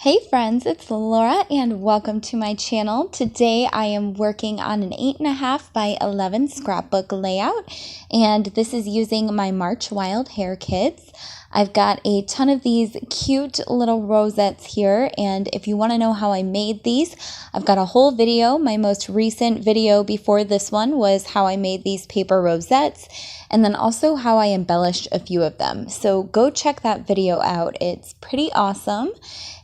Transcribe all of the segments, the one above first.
Hey friends, it's Laura and welcome to my channel. Today I am working on an 8.5 by 11 scrapbook layout, and this is using my March Wild Hare kits. I've got a ton of these cute little rosettes here, and if you want to know how I made these, I've got a whole video. My most recent video before this one was how I made these paper rosettes, and then also how I embellished a few of them. So go check that video out. It's pretty awesome.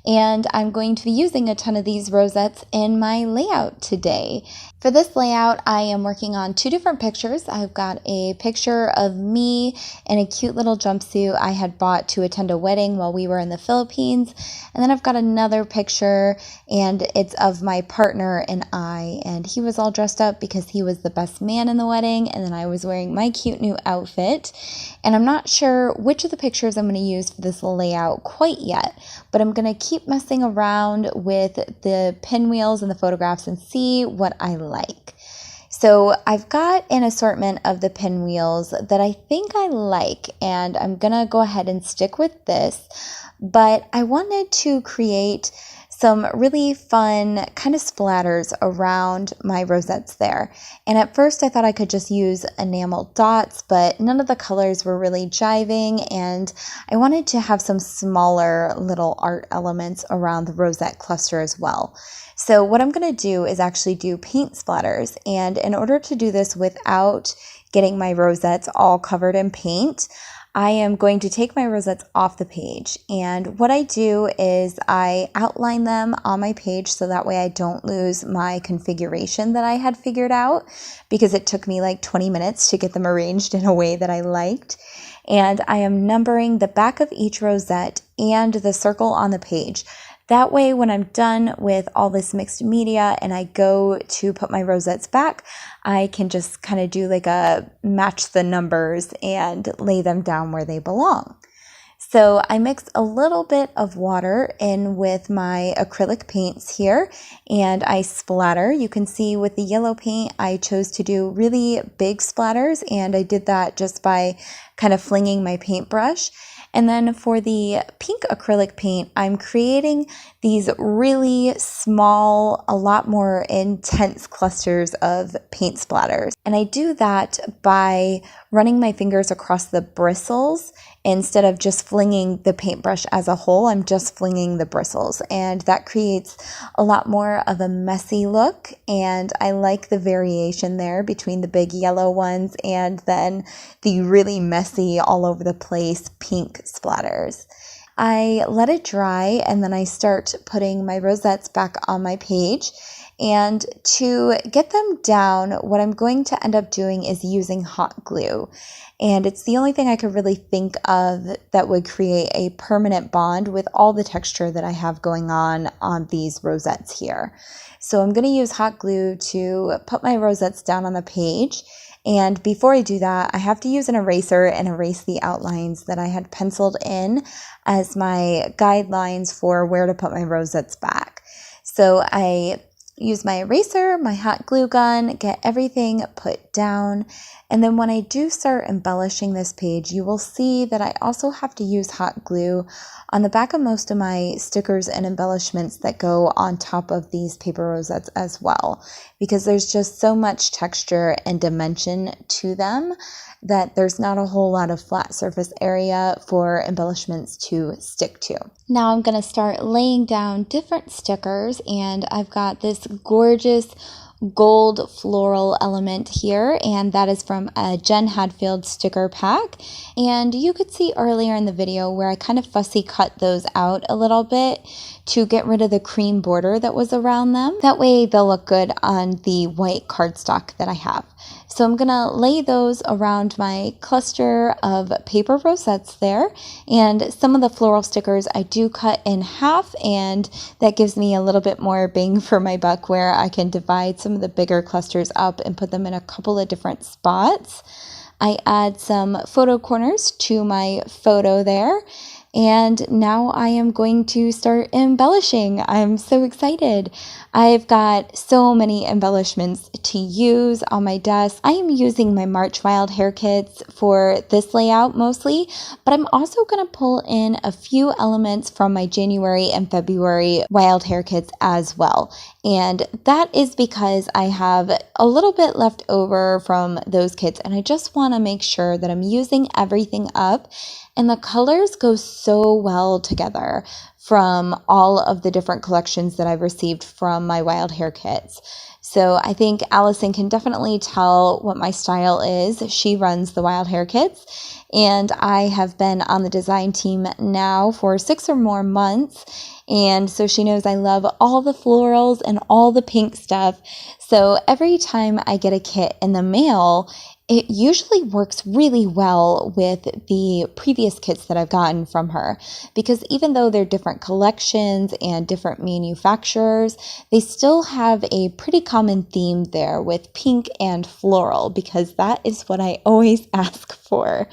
And I'm going to be using a ton of these rosettes in my layout today. For this layout, I am working on two different pictures. I've got a picture of me in a cute little jumpsuit I had bought to attend a wedding while we were in the Philippines. And then I've got another picture, and it's of my partner and I. And he was all dressed up because he was the best man in the wedding, and then I was wearing my cute new outfit. And I'm not sure which of the pictures I'm going to use for this layout quite yet, but I'm going to keep messing around with the pinwheels and the photographs and see what I like. So I've got an assortment of the pinwheels that I think I like, and I'm going to go ahead and stick with this, but I wanted to create some really fun kind of splatters around my rosettes there. And at first I thought I could just use enamel dots, but none of the colors were really jiving, and I wanted to have some smaller little art elements around the rosette cluster as well. So what I'm going to do is actually do paint splatters, and in order to do this without getting my rosettes all covered in paint, I am going to take my rosettes off the page, and what I do is I outline them on my page so that way I don't lose my configuration that I had figured out, because it took me like 20 minutes to get them arranged in a way that I liked. And I am numbering the back of each rosette and the circle on the page. That way, when I'm done with all this mixed media and I go to put my rosettes back, I can just kind of do like a match the numbers and lay them down where they belong. So I mixed a little bit of water in with my acrylic paints here, and I splatter. You can see with the yellow paint, I chose to do really big splatters, and I did that just by kind of flinging my paintbrush. And then for the pink acrylic paint, I'm creating these really small, a lot more intense clusters of paint splatters. And I do that by running my fingers across the bristles instead of just flinging the paintbrush as a whole. I'm just flinging the bristles, and that creates a lot more of a messy look, and I like the variation there between the big yellow ones and then the really messy all over the place pink splatters. I let it dry, and then I start putting my rosettes back on my page. And to get them down, what I'm going to end up doing is using hot glue. And it's the only thing I could really think of that would create a permanent bond with all the texture that I have going on these rosettes here. So I'm going to use hot glue to put my rosettes down on the page. And before I do that, I have to use an eraser and erase the outlines that I had penciled in as my guidelines for where to put my rosettes back. So I use my eraser, my hot glue gun, get everything put down. And then when I do start embellishing this page, you will see that I also have to use hot glue on the back of most of my stickers and embellishments that go on top of these paper rosettes as well, because there's just so much texture and dimension to them that there's not a whole lot of flat surface area for embellishments to stick to. Now I'm going to start laying down different stickers, and I've got this gorgeous gold floral element here, and that is from a Jen Hadfield sticker pack. And you could see earlier in the video where I kind of fussy cut those out a little bit to get rid of the cream border that was around them. That way they'll look good on the white cardstock that I have. So I'm going to lay those around my cluster of paper rosettes there, and some of the floral stickers I do cut in half, and that gives me a little bit more bang for my buck where I can divide some of the bigger clusters up and put them in a couple of different spots. I add some photo corners to my photo there, And now I am going to start embellishing. I'm so excited. I've got so many embellishments to use on my desk. I am using my March Wild Hare kits for this layout mostly, but I'm also going to pull in a few elements from my January and February Wild Hare kits as well. And that is because I have a little bit left over from those kits, and I just want to make sure that I'm using everything up. And the colors go so well together from all of the different collections that I've received from my Wild Hare kits. So I think Allison can definitely tell what my style is. She runs the Wild Hare kits, and I have been on the design team now for 6 or more months. And so she knows I love all the florals and all the pink stuff. So every time I get a kit in the mail, it usually works really well with the previous kits that I've gotten from her, because even though they're different collections and different manufacturers, they still have a pretty common theme there with pink and floral, because that is what I always ask for.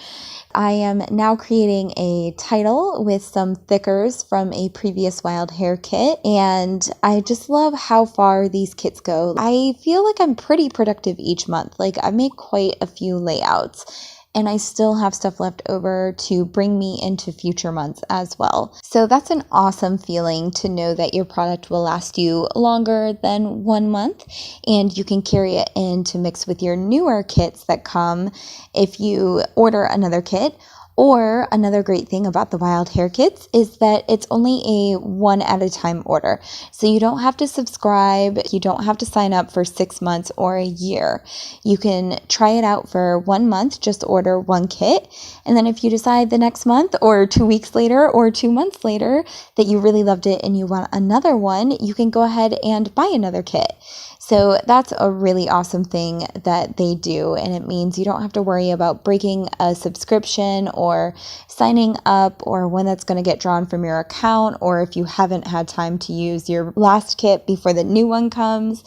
I am now creating a title with some thickers from a previous Wild Hare kit, and I just love how far these kits go. I feel like I'm pretty productive each month. Like, I make quite a few layouts, and I still have stuff left over to bring me into future months as well. So that's an awesome feeling to know that your product will last you longer than 1 month, and you can carry it in to mix with your newer kits that come if you order another kit. Or another great thing about the Wild Hare kits is that it's only a 1 at a time order. So you don't have to subscribe. You don't have to sign up for 6 months or a year. You can try it out for 1 month, just order 1 kit. And then if you decide the next month or 2 weeks later or 2 months later that you really loved it and you want another one, you can go ahead and buy another kit. So that's a really awesome thing that they do, and it means you don't have to worry about breaking a subscription or signing up or when that's going to get drawn from your account, or if you haven't had time to use your last kit before the new one comes.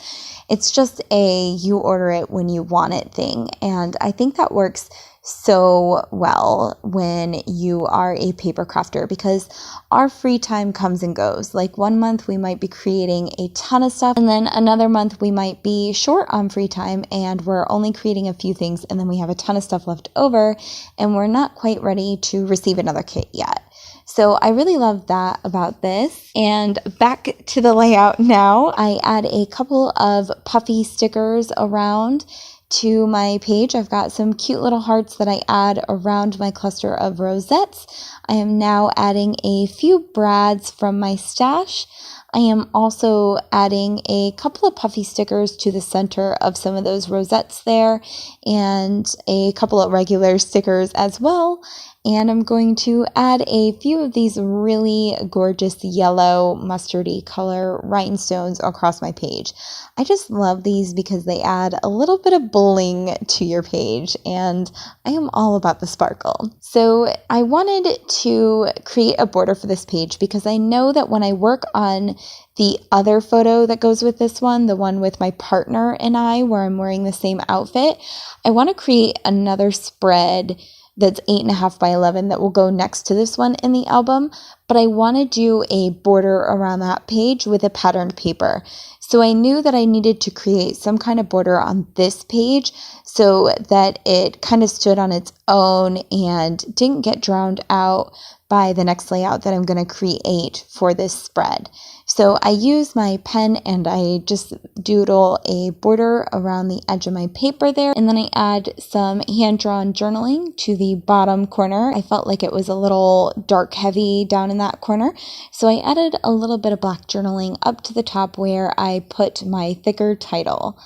It's just a you order it when you want it thing, and I think that works so well when you are a paper crafter, because our free time comes and goes. Like 1 month we might be creating a ton of stuff, and then another month we might be short on free time and we're only creating a few things, and then we have a ton of stuff left over and we're not quite ready to receive another kit yet. So I really love that about this. And back to the layout now, I add a couple of puffy stickers around to my page. I've got some cute little hearts that I add around my cluster of rosettes. I am now adding a few brads from my stash. I am also adding a couple of puffy stickers to the center of some of those rosettes there, and a couple of regular stickers as well. And I'm going to add a few of these really gorgeous yellow mustardy color rhinestones across my page. I just love these because they add a little bit of bling to your page, and I am all about the sparkle. So I wanted to create a border for this page because I know that when I work on the other photo that goes with this one, the one with my partner and I, where I'm wearing the same outfit, I want to create another spread that's 8.5 by 11 that will go next to this one in the album, but I want to do a border around that page with a patterned paper. So I knew that I needed to create some kind of border on this page so that it kind of stood on its own and didn't get drowned out by the next layout that I'm going to create for this spread. So I use my pen and I just doodle a border around the edge of my paper there. And then I add some hand-drawn journaling to the bottom corner. I felt like it was a little dark heavy down in that corner. So I added a little bit of black journaling up to the top where I put my thicker title.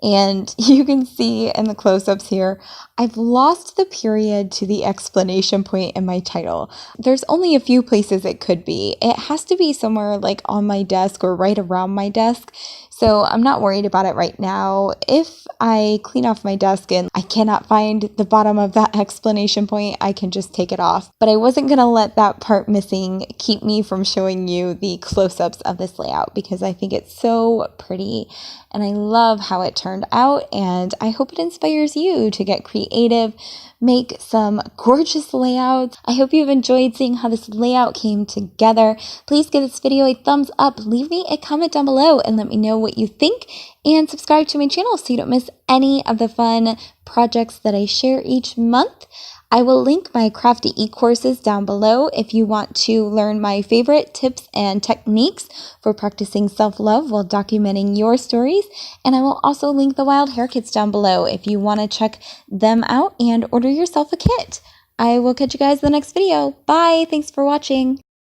And you can see in the close-ups here, I've lost the period to the exclamation point in my title. There's only a few places it could be. It has to be somewhere like on my desk or right around my desk. So I'm not worried about it right now. If I clean off my desk and I cannot find the bottom of that exclamation point, I can just take it off. But I wasn't going to let that part missing keep me from showing you the close-ups of this layout because I think it's so pretty and I love how it turned turned out, and I hope it inspires you to get creative, make some gorgeous layouts. I hope you've enjoyed seeing how this layout came together. Please give this video a thumbs up, leave me a comment down below, and let me know what you think, and subscribe to my channel so you don't miss any of the fun projects that I share each month. I will link my Crafty e-courses down below if you want to learn my favorite tips and techniques for practicing self-love while documenting your stories. And I will also link the Wild Hare kits down below if you want to check them out and order yourself a kit. I will catch you guys in the next video. Bye! Thanks for watching.